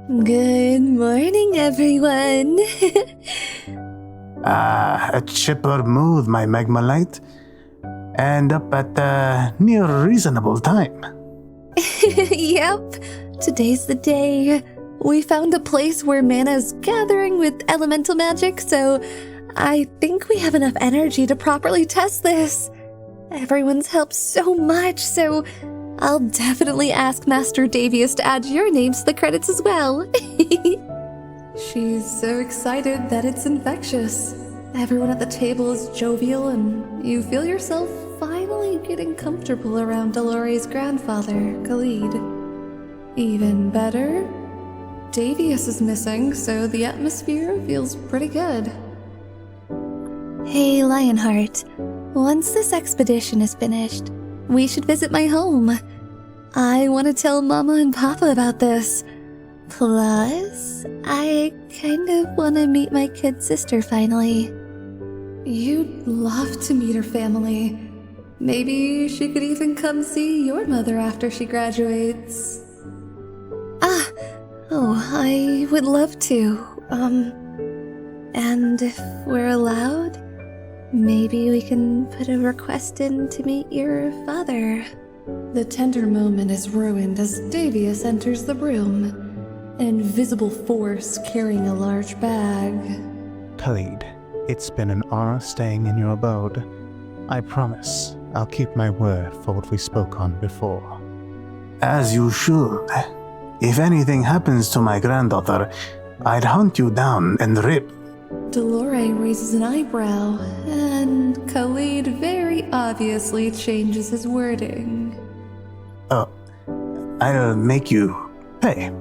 Good morning, everyone. A chipper mood, my Magmalite. And up at a near reasonable time. Yep, today's the day. We found a place where mana's gathering with elemental magic, so I think we have enough energy to properly test this. Everyone's helped so much, so I'll definitely ask Master Davius to add your names to the credits as well. She's so excited that it's infectious. Everyone at the table is jovial, and you feel yourself finally getting comfortable around Dolorae's grandfather, 𝐂𝐀𝐀𝐂𝐂. Even better, Davius is missing, so the atmosphere feels pretty good. Hey, Lionheart. Once this expedition is finished, we should visit my home. I want to tell Mama and Papa about this. Plus, I kind of want to meet my kid sister finally. You'd love to meet her family. Maybe she could even come see your mother after she graduates. I would love to. And if we're allowed, maybe we can put a request in to meet your father. The tender moment is ruined as Davius enters the room, an invisible force carrying a large bag. 𝐂𝐀𝐀𝐂, it's been an honor staying in your abode. I promise I'll keep my word for what we spoke on before. As you should. If anything happens to my granddaughter, I'd hunt you down and rip. Dolorae raises an eyebrow, and 𝐂𝐀𝐀𝐂 very obviously changes his wording. I'll make you pay.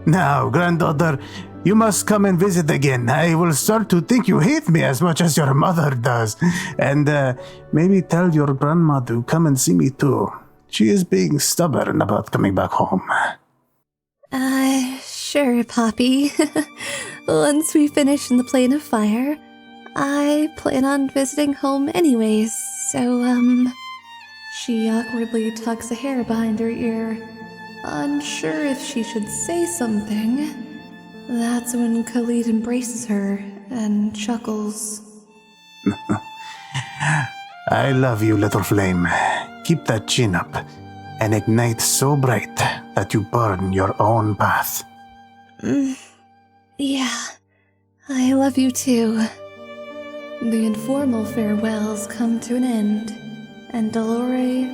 Now, granddaughter, you must come and visit again. I will start to think you hate me as much as your mother does. And maybe tell your grandma to come and see me too. She is being stubborn about coming back home. Sure, Poppy. Once we finish in the Plane of Fire, I plan on visiting home anyways, so, She awkwardly tucks a hair behind her ear, unsure if she should say something. That's when 𝐂𝐀𝐀𝐂 embraces her and chuckles. I love you, little flame. Keep that chin up and ignite so bright that you burn your own path. Yeah, I love you too. The informal farewells come to an end, and Dolorae,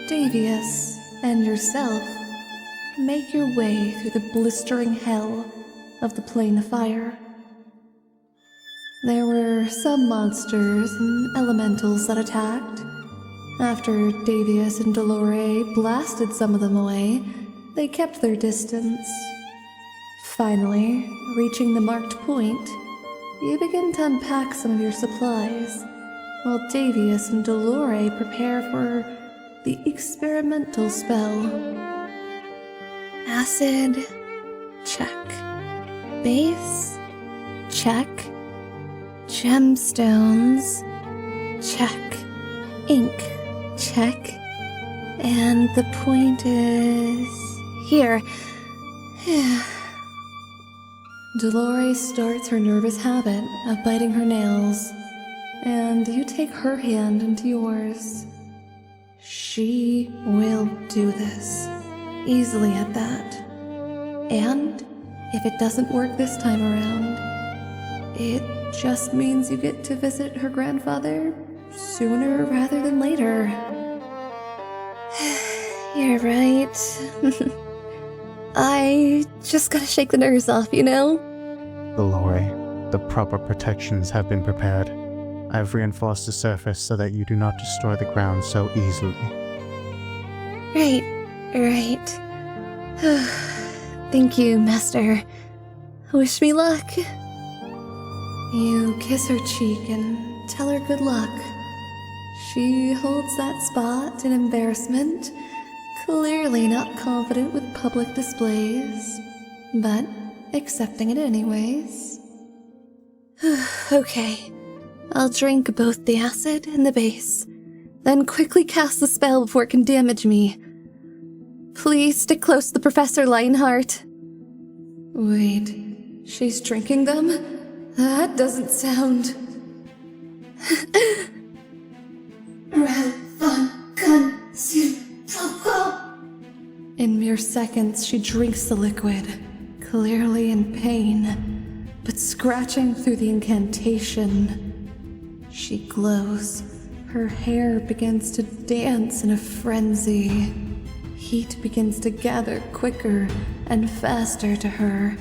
Davius, and yourself make your way through the blistering hell of the Plane of Fire. There were some monsters and elementals that attacked. After Davius and Dolorae blasted some of them away, they kept their distance. Finally, reaching the marked point, you begin to unpack some of your supplies, while Davius and Dolorae prepare for the experimental spell. Acid, check. Base, check. Gemstones, check. Ink, check. And the point is here. Dolorae starts her nervous habit of biting her nails, and you take her hand into yours. She will do this, easily at that. And if it doesn't work this time around, it just means you get to visit her grandfather sooner rather than later. You're right. I just gotta shake the nerves off, you know? Dolorae, the proper protections have been prepared. I've reinforced the surface so that you do not destroy the ground so easily. Right. Thank you, Master. Wish me luck. You kiss her cheek and tell her good luck. She holds that spot in embarrassment, clearly not confident with public displays, but accepting it anyways. Okay, I'll drink both the acid and the base, then quickly cast the spell before it can damage me. Please stick close to the Professor, Lionheart. Wait, she's drinking them? That doesn't sound... In mere seconds, she drinks the liquid, clearly in pain, but scratching through the incantation. She glows. Her hair begins to dance in a frenzy. Heat begins to gather quicker and faster to her.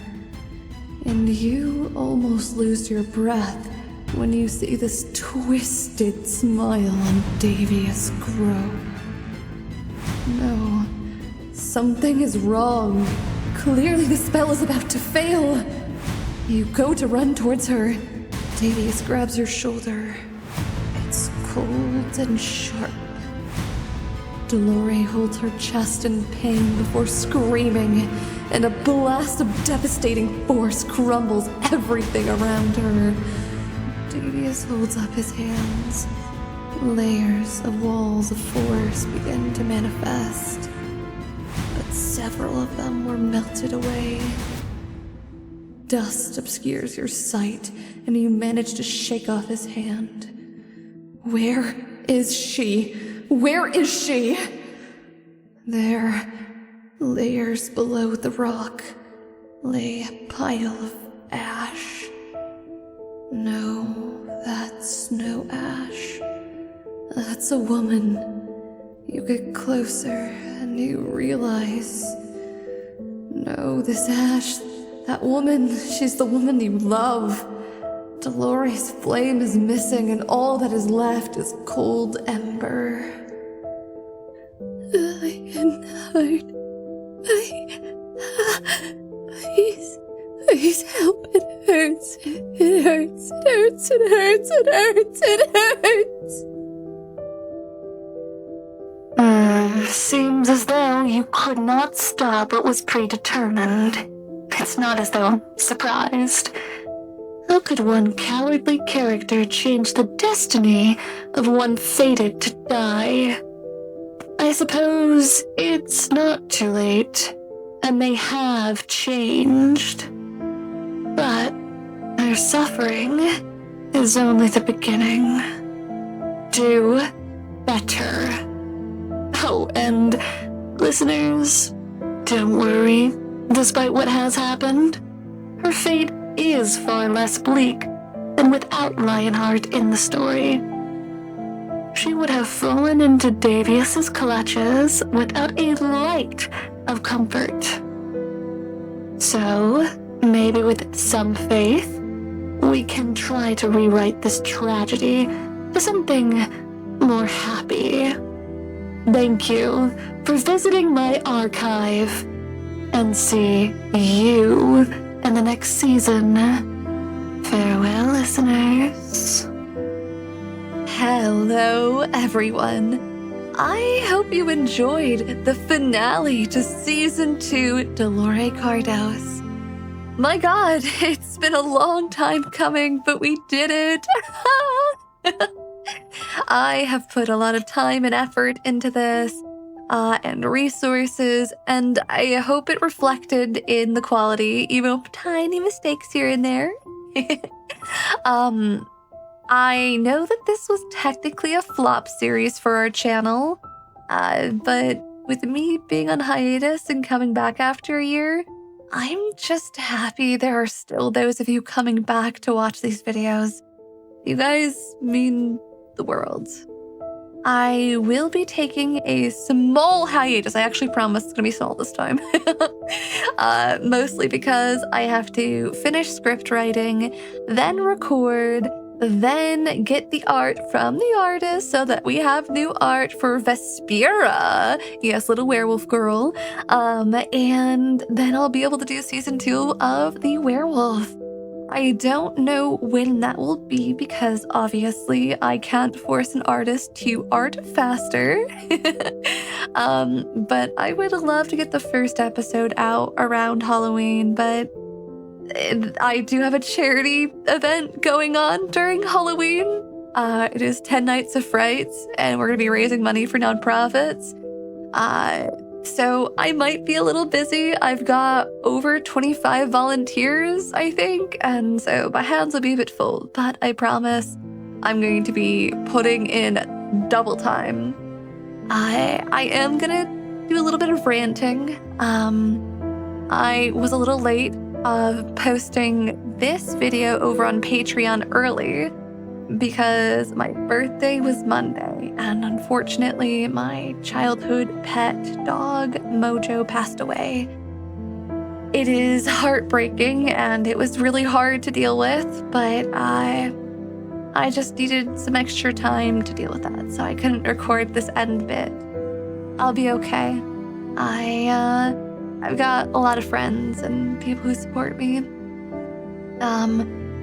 And you almost lose your breath when you see this twisted smile on Davius grow. No, something is wrong. Clearly the spell is about to fail. You go to run towards her. Davius grabs your shoulder. It's cold and sharp. Dolorae holds her chest in pain before screaming, and a blast of devastating force crumbles everything around her. Davius holds up his hands. Layers of walls of force begin to manifest, but several of them were melted away. Dust obscures your sight, and you manage to shake off his hand. Where is she? Where is she? There, layers below the rock, lay a pile of ash. No, that's no ash. That's a woman. You get closer and you realize... No, this ash, that woman, she's the woman you love. Dolorae's flame is missing, and all that is left is cold ember. Lionheart, please help. It hurts. It hurts. It hurts. It hurts. It hurts. It hurts. Seems as though you could not stop what was predetermined. It's not as though I'm surprised. How could one cowardly character change the destiny of one fated to die? I suppose it's not too late, and they have changed. But their suffering is only the beginning. Do better. Oh, and listeners, don't worry. Despite what has happened, her fate is far less bleak than without Lionheart in the story. She would have fallen into Davius's clutches without a light of comfort. So, maybe with some faith, we can try to rewrite this tragedy to something more happy. Thank you for visiting my archive, and see you in the next season. Farewell, listeners. Hello, everyone. I hope you enjoyed the finale to Season 2 Dolorae Kardos. My god, it's been a long time coming, but we did it! I have put a lot of time and effort into this, and resources, and I hope it reflected in the quality, even with tiny mistakes here and there. I know that this was technically a flop series for our channel, but with me being on hiatus and coming back after a year, I'm just happy there are still those of you coming back to watch these videos. You guys mean the world. I will be taking a small hiatus. I actually promise it's going to be small this time. Mostly because I have to finish script writing, then record, then get the art from the artist so that we have new art for Vespera. Yes, little werewolf girl. And then I'll be able to do season 2 of The Werewolf. I don't know when that will be because obviously I can't force an artist to art faster. But I would love to get the first episode out around Halloween, but I do have a charity event going on during Halloween. It is 10 Nights of Frights, and we're going to be raising money for nonprofits. So I might be a little busy. I've got over 25 volunteers, I think, and so my hands will be a bit full, but I promise I'm going to be putting in double time. I am gonna do a little bit of ranting. I was a little late posting this video over on Patreon early because my birthday was Monday, and unfortunately my childhood pet dog, Mojo, passed away. It is heartbreaking and it was really hard to deal with, but I just needed some extra time to deal with that, so I couldn't record this end bit. I'll be okay. I've got a lot of friends and people who support me.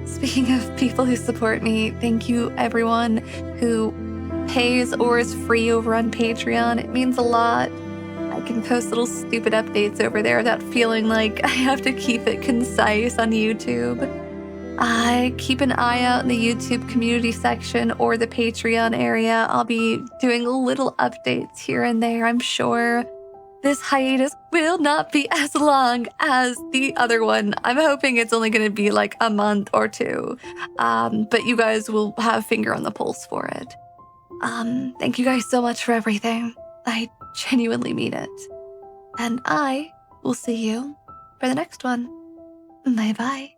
Speaking of people who support me, thank you everyone who pays or is free over on Patreon. It means a lot. I can post little stupid updates over there without feeling like I have to keep it concise on YouTube. Keep an eye out in the YouTube community section or the Patreon area. I'll be doing little updates here and there, I'm sure. This hiatus will not be as long as the other one. I'm hoping it's only going to be like a month or two. But you guys will have finger on the pulse for it. Thank you guys so much for everything. I genuinely mean it. And I will see you for the next one. Bye-bye.